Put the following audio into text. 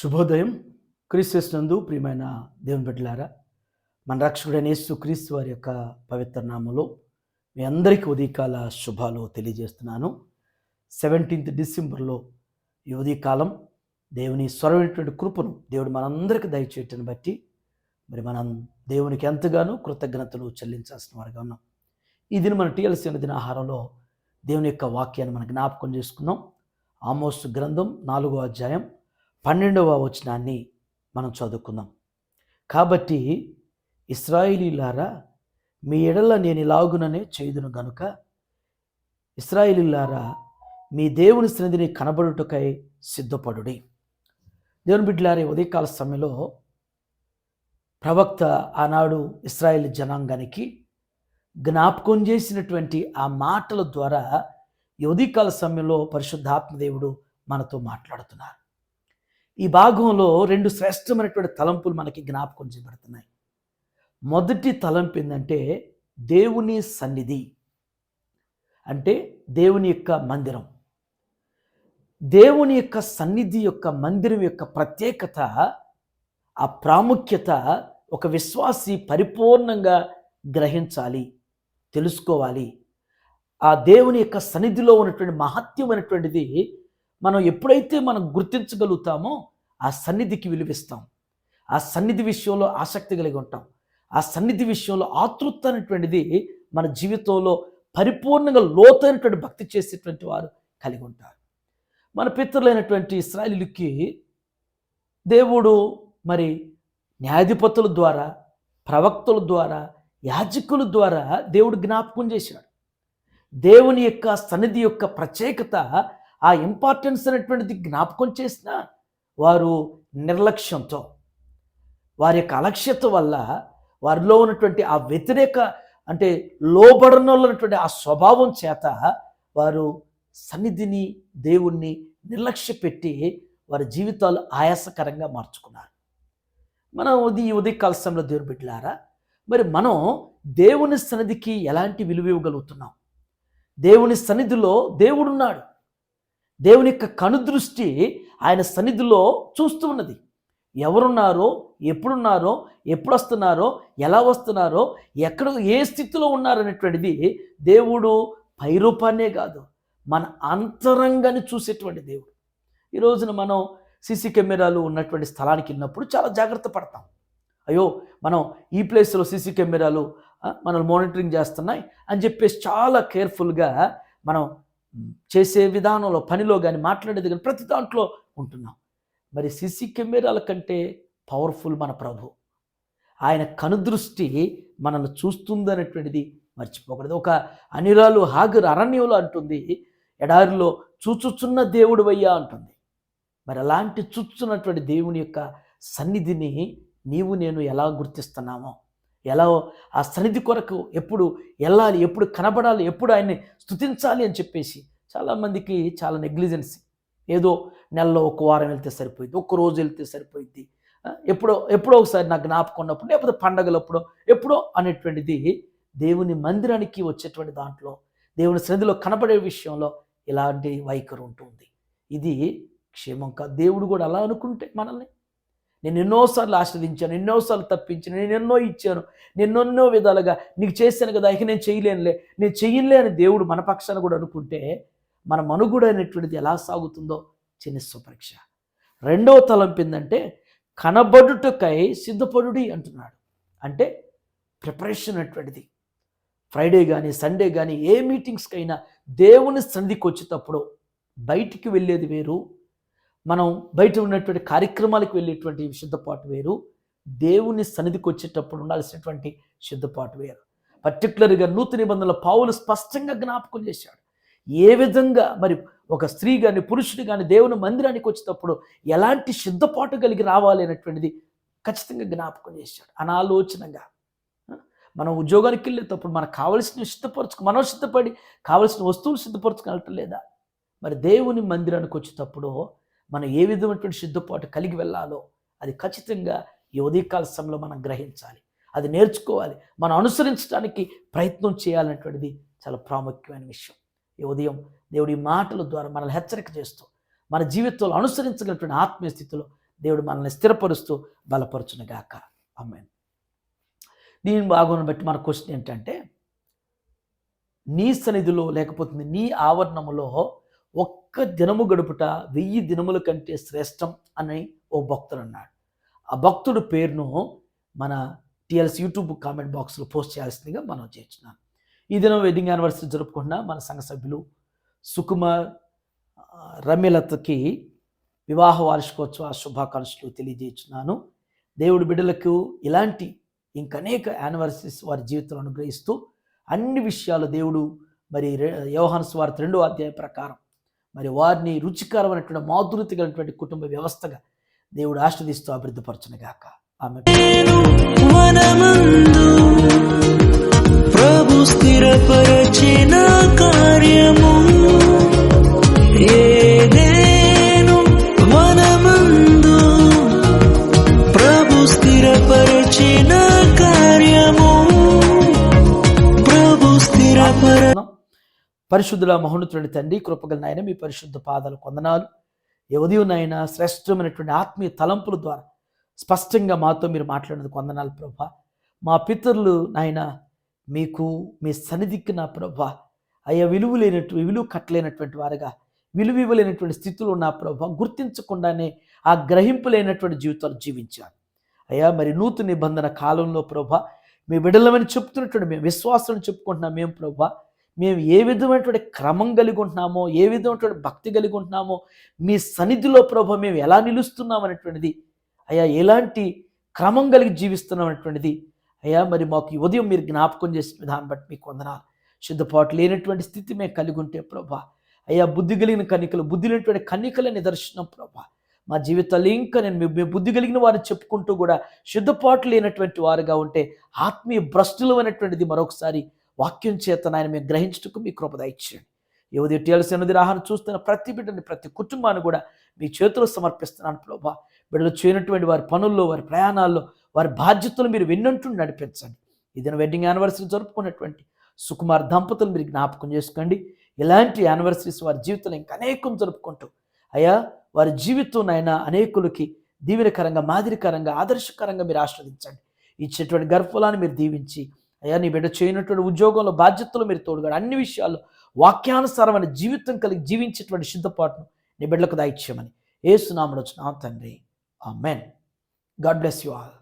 శుభోదయం. క్రీస్తునందు ప్రియమైన దేవుని బిడ్డలారా, మన రక్షకుడైన యేసు క్రీస్తు వారి యొక్క పవిత్ర నామములో మీ అందరికీ ఉదయకాల శుభాలు తెలియజేస్తున్నాను. 17th డిసెంబర్లో ఈ ఉదయకాలం దేవుని స్వరమైనటువంటి కృపను దేవుడు మనందరికీ దయచేయటను బట్టి మనం దేవునికి ఎంతగానో కృతజ్ఞతలు చెల్లించాల్సిన వారుగా ఉన్నాం. ఈ దిన మన టీఎల్సీ అనే దిన ఆహారంలో దేవుని యొక్క వాక్యాన్ని మనం జ్ఞాపకం చేసుకున్నాం. ఆమోసు గ్రంథం 4వ అధ్యాయం 12వ వచనాన్ని మనం చదువుకుందాం. కాబట్టి ఇశ్రాయేలీయులారా, మీ ఎడల నేను ఇలాగుననే చేయుదును గనుక ఇశ్రాయేలీయులారా, మీ దేవుని సన్నిధిని కనబడుటకై సిద్ధపడుడి. దేవుని బిడ్డలారా, ఉదయకాల సమయంలో ప్రవక్త ఆనాడు ఇశ్రాయేల్ జనాంగానికి జ్ఞాపకం చేసినటువంటి ఆ మాటల ద్వారా ఈ ఉదయకాల సమయంలో పరిశుద్ధాత్మ దేవుడు మనతో మాట్లాడుతున్నారు. ఈ భాగంలో 2 శ్రేష్టమైనటువంటి తలంపులు మనకి జ్ఞాపకం చేయబడుతున్నాయి. మొదటి తలంపు ఏంటంటే దేవుని సన్నిధి, అంటే దేవుని యొక్క మందిరం. దేవుని యొక్క సన్నిధి యొక్క మందిరం యొక్క ప్రత్యేకత, ఆ ప్రాముఖ్యత ఒక విశ్వాసి పరిపూర్ణంగా గ్రహించాలి, తెలుసుకోవాలి. ఆ దేవుని యొక్క సన్నిధిలో ఉన్నటువంటి మహత్యమైనటువంటిది మనం ఎప్పుడైతే మనం గుర్తించగలుగుతామో ఆ సన్నిధికి విలువిస్తాం. ఆ సన్నిధి విషయంలో ఆసక్తి కలిగి ఉంటాం. ఆ సన్నిధి విషయంలో ఆతృత అనేటువంటిది మన జీవితంలో పరిపూర్ణంగా లోతైనటువంటి భక్తి చేసేటువంటి వారు కలిగి ఉంటారు. మన పితరులైనటువంటి ఇశ్రాయేలీయులకి దేవుడు న్యాయాధిపతుల ద్వారా, ప్రవక్తల ద్వారా, యాజకుల ద్వారా దేవుడు జ్ఞాపకం చేశాడు. దేవుని యొక్క సన్నిధి యొక్క ప్రత్యేకత, ఆ ఇంపార్టెన్స్ అనేటువంటిది జ్ఞాపకం చేసిన వారు నిర్లక్ష్యంతో, వారి యొక్క అలక్ష్యత వల్ల వారిలో ఉన్నటువంటి ఆ వ్యతిరేక, అంటే లోబడనటువంటి ఆ స్వభావం చేత వారు సన్నిధిని, దేవుణ్ణి నిర్లక్ష్య పెట్టి వారి జీవితాలు ఆయాసకరంగా మార్చుకున్నారు. మనం ఈ ఉదయకాల సమయంలో దేవుని బిడ్డలారా, మనం దేవుని సన్నిధికి ఎలాంటి విలువ ఇవ్వగలుగుతున్నాం? దేవుని సన్నిధిలో దేవుడున్నాడు. దేవుని యొక్క కనుదృష్టి ఆయన సన్నిధిలో చూస్తూ ఉన్నది. ఎవరున్నారో, ఎప్పుడున్నారో, ఎప్పుడు వస్తున్నారో, ఎలా వస్తున్నారో, ఎక్కడ ఏ స్థితిలో ఉన్నారనేటువంటిది దేవుడు పైరూపాన్నే కాదు, మన అంతరంగాన్ని చూసేటువంటి దేవుడు. ఈ రోజున మనం సీసీ కెమెరాలు ఉన్నటువంటి స్థలానికి వెళ్ళినప్పుడు చాలా జాగ్రత్త పడతాం. అయ్యో, మనం ఈ ప్లేస్లో సీసీ కెమెరాలు మనల్ని మానిటరింగ్ చేస్తున్నాయి అని చెప్పేసి చాలా కేర్ఫుల్గా మనం చేసే విధానంలో, పనిలో కానీ, మాట్లాడేది కానీ ప్రతి దాంట్లో ఉంటున్నాం. సీసీ కెమెరాల కంటే పవర్ఫుల్ మన ప్రభు. ఆయన కనుదృష్టి మనల్ని చూస్తుందనేటువంటిది మర్చిపోకూడదు. ఒక అనిరాలు హాగరు అరణ్యంలో అంటుంది, ఎడారిలో చూచుచున్న దేవుడు వయ్యా అంటుంది. అలాంటి చూచున్నటువంటి దేవుని యొక్క సన్నిధిని నీవు నేను ఎలా గుర్తిస్తున్నామో, ఎలా ఆ సన్నిధి కొరకు ఎప్పుడు వెళ్ళాలి, ఎప్పుడు కనబడాలి, ఎప్పుడు ఆయన్ని స్తుతించాలి అని చెప్పేసి చాలామందికి చాలా నెగ్లిజెన్సీ. ఏదో నెలలో ఒక వారం వెళ్తే సరిపోయింది, ఒక్క రోజు వెళ్తే సరిపోయింది, ఎప్పుడో ఒకసారి నాకు జ్ఞాపకం ఉన్నప్పుడు, లేకపోతే పండగలప్పుడో ఎప్పుడో అనేటువంటిది. దేవుని మందిరానికి వచ్చేటువంటి దాంట్లో, దేవుని సన్నిధిలో కనబడే విషయంలో ఇలాంటి వైఖరి ఉంటుంది. ఇది క్షేమం కాదు. దేవుడు కూడా అలా అనుకుంటే మనల్ని, నేను ఎన్నోసార్లు ఆశ్రదించాను, ఎన్నోసార్లు తప్పించాను, నేను ఎన్నో ఇచ్చాను, నేను ఎన్నో విధాలుగా నీకు చేశాను కదా, ఇక నేను చెయ్యనులే అని దేవుడు మన పక్షాన కూడా అనుకుంటే మన మనుగడ అనేటువంటిది ఎలా సాగుతుందో చిన్న పరీక్ష. రెండవ తలంపు ఏంటంటే కనబడుటకై సిద్ధపడుడి అంటున్నాడు. అంటే ప్రిపరేషన్ అనేటువంటిది. ఫ్రైడే కానీ, సండే కానీ, ఏ మీటింగ్స్కైనా దేవుని సన్నిధికి వచ్చేటప్పుడు బయటికి వెళ్ళేది వేరు, మనం బయట ఉన్నటువంటి కార్యక్రమాలకు వెళ్ళేటువంటి సిద్ధపాటు వేరు, దేవుని సన్నిధికి వచ్చేటప్పుడు ఉండాల్సినటువంటి సిద్ధపాటు వేరు. పర్టికులర్గా నూతన నిబంధనలో పౌలు స్పష్టంగా జ్ఞాపకం చేశాడు. ఏ విధంగా ఒక స్త్రీ కానీ, పురుషుడు కానీ దేవుని మందిరానికి వచ్చేటప్పుడు ఎలాంటి సిద్ధపాటు కలిగి రావాలి అనేటువంటిది ఖచ్చితంగా జ్ఞాపకం చేశాడు. అనాలోచనగా మనం ఉద్యోగానికి వెళ్ళేటప్పుడు మనకు కావలసిన మనం సిద్ధపడి కావలసిన వస్తువులు సిద్ధపరచుకోవటం లేదా? దేవుని మందిరానికి వచ్చేటప్పుడు మనం ఏ విధమైనటువంటి సిద్ధపాటు కలిగి వెళ్ళాలో అది ఖచ్చితంగా ఈ ఉదయకాల సమయంలో మనం గ్రహించాలి, అది నేర్చుకోవాలి, మనం అనుసరించడానికి ప్రయత్నం చేయాలనేటువంటిది చాలా ప్రాముఖ్యమైన విషయం. ఈ ఉదయం దేవుడి మాటల ద్వారా మనల్ని హెచ్చరిక చేస్తూ మన జీవితంలో అనుసరించగలిగినటువంటి ఆత్మీయ స్థితిలో దేవుడు మనల్ని స్థిరపరుస్తూ బలపరచునుగాక. ఆమేన్. దీని భాగం బట్టి మన క్వశ్చన్ ఏంటంటే, నీ సన్నిధిలో లేకపోతే నీ ఆవరణములో ఒక్క దినము గడుపుట 1000 దినముల కంటే శ్రేష్టం అని ఓ భక్తుడు అన్నాడు. ఆ భక్తుడు పేరును మన టిఎల్సి యూట్యూబ్ కామెంట్ బాక్స్లో పోస్ట్ చేయాల్సిందిగా మనం చేస్తున్నాం. ఈ దినం వెడ్డింగ్ యానివర్సరీ జరుపుకున్న మన సంఘ సభ్యులు సుకుమార్, రమ్యలతకి వివాహ వార్షికోత్సవ శుభాకాంక్షలు తెలియజేస్తున్నాను. దేవుడి బిడ్డలకు ఇలాంటి ఇంకనేక యానివర్సరీస్ వారి జీవితంలో అనుగ్రహిస్తూ అన్ని విషయాలు దేవుడు మరి యోహాను సువార్త 2వ అధ్యాయం ప్రకారం మరి వారిని రుచికరమైనటువంటి మాధుర్యత కలిగినటువంటి కుటుంబ వ్యవస్థగా దేవుడు ఆశీర్వదిస్తూ అభివృద్ధిపరచునుగాక. ఆమె ప్రభు స్థిరపరచిన కార్యము ఏదేను వనమందు ప్రభు స్థిరపరచిన కార్యము ప్రభు స్థిరపర పరిశుద్ధుల మహోన్నతుడి తండ్రి, కృపగల నాయన మీ పరిశుద్ధ పాదాలు కొందనాలు. ఏ ఉదయం నాయన శ్రేష్టమైనటువంటి ఆత్మీయ తలంపుల ద్వారా స్పష్టంగా మాతో మీరు మాట్లాడినందుకు వందనాలు ప్రభా. మా పితరులు నాయన మీకు మీ సన్నిధికి నా ప్రభా అయ్యా విలువ కట్టలేనటువంటి వారుగా, విలువ ఇవ్వలేనటువంటి స్థితిలో ఉన్న ప్రభా గుర్తించకుండానే ఆ గ్రహింపు లేనటువంటి జీవితాలు జీవించారు అయ్యా. మరి నూతన నిబంధన కాలంలో ప్రభా మీ బిడ్డలమని చెప్తున్నటువంటి మేము విశ్వాసం చెప్పుకుంటున్నాం. మేము ప్రభా మేము ఏ విధమైనటువంటి క్రమం కలిగి ఉంటున్నామో, ఏ విధమైనటువంటి భక్తి కలిగి ఉంటున్నామో, మీ సన్నిధిలో ప్రభా మేము ఎలా నిలుస్తున్నాం అనేటువంటిది అయ్యా, ఎలాంటి క్రమం కలిగి జీవిస్తున్నాం అనేటువంటిది అయ్యా మరి మాకు ఈ ఉదయం మీరు జ్ఞాపకం చేసిన విధానం బట్టి మీకు వందనాలు. శుద్ధపాటు లేనటువంటి స్థితి మేము కలిగి ఉంటే ప్రభా అయ్యా, బుద్ధి కలిగిన కన్నికలు, బుద్ధి లేనటువంటి కన్నికల నిదర్శనం ప్రభా. మా జీవితాలు ఇంకా మేము బుద్ధి కలిగిన వారిని చెప్పుకుంటూ కూడా శుద్ధపాటు లేనటువంటి వారుగా ఉంటే ఆత్మీయ భ్రష్టులు అనేటువంటిది మరొకసారి వాక్యం చేత నాయన మేము గ్రహించుటకు మీ కృప దయచేయండి. యువతి టిఎల్సి ఆహారం చూస్తున్న ప్రతి బిడ్డని, ప్రతి కుటుంబాన్ని కూడా మీ చేతులు సమర్పిస్తున్నాను ప్రభా. బిడ్డలు చేయనటువంటి వారి పనుల్లో, వారి ప్రయాణాల్లో, వారి బాధ్యతలు మీరు వెన్నంటూ నడిపించండి. ఇదిన వెడ్డింగ్ యానివర్సరీ జరుపుకున్నటువంటి సుకుమార్ దంపతులు మీరు జ్ఞాపకం చేసుకోండి. ఇలాంటి యానివర్సరీస్ వారి జీవితంలో ఇంకా అనేకం జరుపుకుంటూ అయ్యా వారి జీవితం అయినా అనేకులకి దీవెనకరంగా, మాదిరికరంగా, ఆదర్శకరంగా మీరు ఆస్వాదించండి. ఇచ్చేటువంటి గర్భఫలాన్ని మీరు దీవించి అయ్యా నీ బిడ్డ చేయనటువంటి ఉద్యోగంలో బాధ్యతలు మీరు తోడుగాడు, అన్ని విషయాల్లో వాక్యానుసారమైన జీవితం కలిగి జీవించేటువంటి సిద్ధపాటును నీ బిడ్డలకు దయచేయమని యేసు నామములో తండ్రి, ఆమేన్. God bless you all.